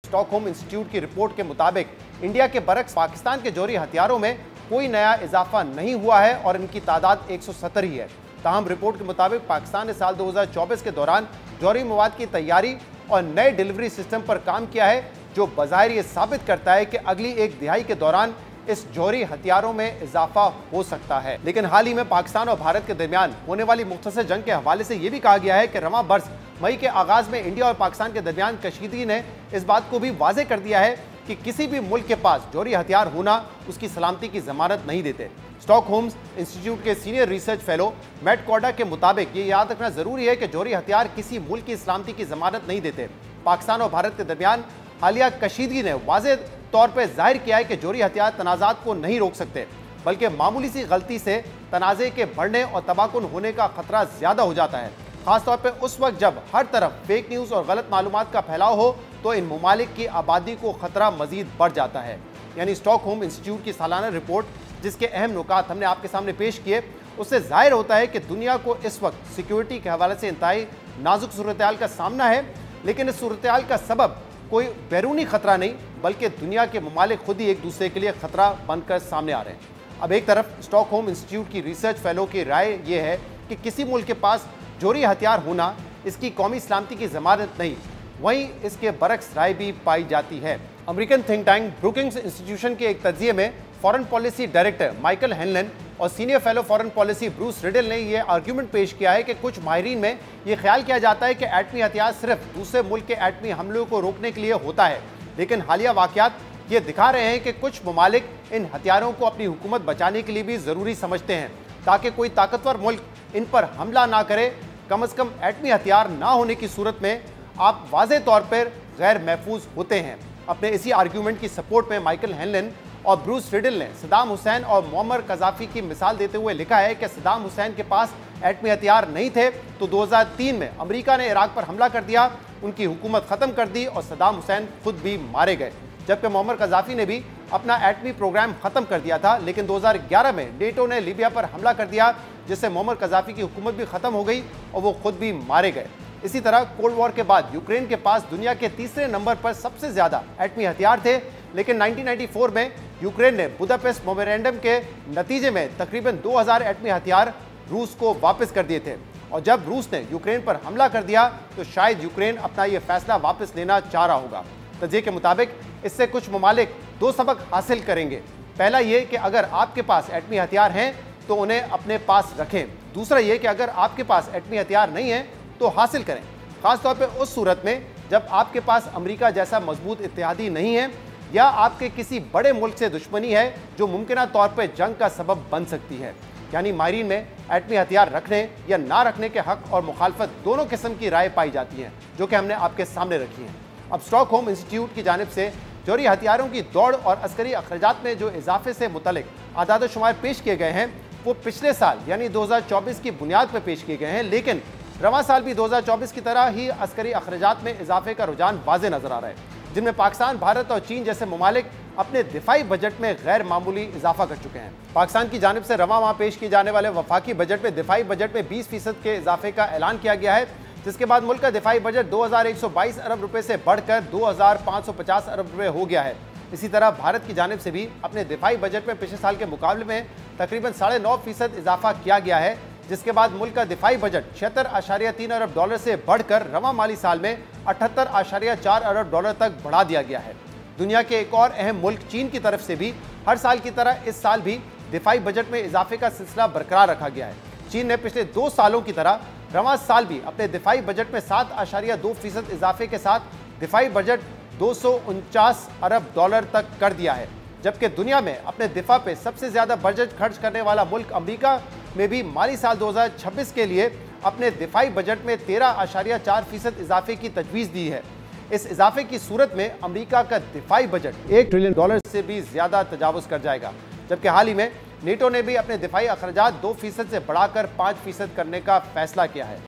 Stockholm institute की report के मुताबिक इंडिया के बरक्स पाकिस्तान के जौहरी हथियारों में कोई नया इजाफा नहीं हुआ है और इनकी तादाद 170 ही है। ताहम रिपोर्ट के मुताबिक पाकिस्तान ने साल 2024 के दौरान जौहरी मवाद की तैयारी और नए डिलीवरी सिस्टम पर काम किया है, जो बज़ाहिर ये साबित करता है कि अगली एक दिहाई के दौरान इस जौहरी हथियारों में इजाफा हो सकता है। लेकिन हाल ही में पाकिस्तान और भारत के दरमियान होने वाली मुख्तसर जंग के हवाले से यह भी कहा गया है कि रवां बरस मई के आगाज में इंडिया और पाकिस्तान के दरमियान कशीदगी ने इस बात को भी वाज़ेह कर दिया है कि किसी भी मुल्क के पास जौहरी हथियार होना उसकी सलामती की जमानत नहीं देते। स्टॉकहोम इंस्टीट्यूट के senior research fellow Matt Korda के मुताबिक ये याद रखना जरूरी है कि जौहरी हथियार किसी मुल्क की सलामती की जमानत नहीं देते। पाकिस्तान और भारत के दरमियान हालिया कशीदगी ने वाज़ेह तौर पर जाहिर किया है कि जौहरी हथियार तनाज़ात को नहीं रोक सकते, बल्कि मामूली सी गलती से तनाज़े के बढ़ने और तबाहकुन होने का खतरा ज्यादा हो जाता है, खासतौर पर उस वक्त जब हर तरफ फेक न्यूज़ और गलत मालूमात का फैलाव हो तो इन ममालिक की आबादी को खतरा मजीद बढ़ जाता है। यानी स्टॉकहोम इंस्टीट्यूट की सालाना रिपोर्ट, जिसके अहम नुकात हमने आपके सामने पेश किए, उससे जाहिर होता है कि दुनिया को इस वक्त सिक्योरिटी के हवाले से इंतहाई नाजुक सूरत-ए-हाल का सामना है, लेकिन इस सूरत-ए-हाल का सबब कोई बैरूनी खतरा नहीं, बल्कि दुनिया के ममालिक खुद ही एक दूसरे के लिए खतरा बनकर सामने आ रहे हैं। अब एक तरफ स्टॉकहोम इंस्टीट्यूट की रिसर्च फेलो की राय यह है कि किसी मुल्क के पास जौहरी हथियार होना इसकी कौमी सलामती की जमानत नहीं, वहीं इसके बरक्स राय भी पाई जाती है। American think tank Brookings institution के एक तज्जिए में फॉरेन पॉलिसी डायरेक्टर माइकल हेनलन और senior fellow foreign policy Bruce riddle ने यह आर्ग्यूमेंट पेश किया है कि कुछ माहिरीन में यह ख्याल किया जाता है कि एटमी हथियार सिर्फ दूसरे मुल्क के एटमी हमलों को रोकने के लिए होता है, लेकिन हालिया वाकयात ये दिखा रहे हैं कि कुछ ममालिक इन हथियारों को अपनी हुकूमत बचाने के लिए भी ज़रूरी समझते हैं, ताकि कोई ताकतवर मुल्क इन पर हमला ना करे। कम अज़ कम एटमी हथियार ना होने की सूरत में आप वाज़ेह तौर पर गैर महफूज होते हैं। अपने इसी आर्ग्यूमेंट की सपोर्ट में माइकल हेनलन और ब्रूस रिडल ने सद्दाम हुसैन और मुअम्मर कज़ाफ़ी की मिसाल देते हुए लिखा है कि सद्दाम हुसैन के पास एटमी हथियार नहीं थे तो 2003 में अमेरिका ने इराक पर हमला कर दिया, उनकी हुकूमत ख़त्म कर दी और सद्दाम हुसैन खुद भी मारे गए, जबकि मुअम्मर कज़ाफ़ी ने भी अपना एटमी प्रोग्राम ख़त्म कर दिया था। लेकिन 2011 में नेटो ने लीबिया पर हमला कर दिया, जिससे मुअम्मर कज़ाफ़ी की हुकूमत भी ख़त्म हो गई और वो खुद भी मारे गए। इसी तरह कोल्ड वॉर के बाद यूक्रेन के पास दुनिया के तीसरे नंबर पर सबसे ज़्यादा एटमी हथियार थे, लेकिन 1994 में यूक्रेन ने बुदापेस्ट मेमोरेंडम के नतीजे में तकरीबन 2000 एटमी हथियार रूस को वापस कर दिए थे। और जब रूस ने यूक्रेन पर हमला कर दिया तो शायद यूक्रेन अपना यह फैसला वापस लेना चाह रहा होगा। तज्जिए के मुताबिक इससे कुछ ममालिक दो सबक हासिल करेंगे। पहला ये कि अगर आपके पास एटमी हथियार हैं तो उन्हें अपने पास रखें। दूसरा ये कि अगर आपके पास एटमी हथियार नहीं है तो हासिल करें, खासतौर पर उस सूरत में जब आपके पास अमेरिका जैसा मजबूत इत्तेहादी नहीं है या आपके किसी बड़े मुल्क से दुश्मनी है जो मुमकिन तौर पर जंग का सबब बन सकती है। यानी माहिरीन में एटमी हथियार रखने या ना रखने के हक और मुखालफत दोनों किस्म की राय पाई जाती हैं, जो कि हमने आपके सामने रखी हैं। अब स्टॉकहोम इंस्टीट्यूट की जानिब से जौहरी हथियारों की दौड़ और अस्करी अखराजात में जो इजाफे से मुतलिक आदाद शुमार पेश किए गए हैं वो पिछले साल यानी 2024 की बुनियाद पर पेश किए गए हैं, लेकिन रवां साल भी 2024 की तरह ही अस्करी अखराजात में इजाफे का रुझान वाज़ेह नजर आ रहा है, जिनमें पाकिस्तान, भारत और चीन जैसे ममालिक अपने दिफाई बजट में गैर मामूली इजाफा कर चुके हैं। पाकिस्तान की जानिब से रवां माह पेश किए जाने वाले वफाकी बजट में दिफाई बजट में 20% के इजाफे का ऐलान किया गया है, जिसके बाद मुल्क का दिफाई बजट 2122 अरब रुपए से बढ़कर 2550 अरब रुपए हो गया है। इसी तरह भारत की जानिब से भी अपने दिफाई बजट में पिछले साल के मुकाबले में तकरीबन 9.5% इजाफा किया गया है, जिसके बाद मुल्क का दिफाई बजट 76.3 अरब डॉलर से बढ़कर रवां माली साल में 78.4 अरब डॉलर तक बढ़ा दिया गया है। दुनिया के एक और अहम मुल्क चीन की तरफ से भी हर साल की तरह इस साल भी दिफाई बजट में इजाफे का सिलसिला बरकरार रखा गया है। चीन ने पिछले 2 सालों की तरह रवां साल भी अपने दिफाई बजट में 7.2% इजाफे के साथ दिफाई बजट 249 अरब डॉलर तक कर दिया है, जबकि दुनिया में अपने दिफा पे सबसे ज्यादा बजट खर्च करने वाला मुल्क अमेरिका में भी माली साल 2026 के लिए अपने दिफाई बजट में 13.4% इजाफे की तजवीज़ दी है। इस इजाफे की सूरत में अमेरिका का दिफाई बजट $1 ट्रिलियन से भी ज्यादा तजावुज कर जाएगा, जबकि हाल ही में नेटो ने भी अपने दिफाई अखराजात 2% से बढ़ाकर 5% करने का फैसला किया है।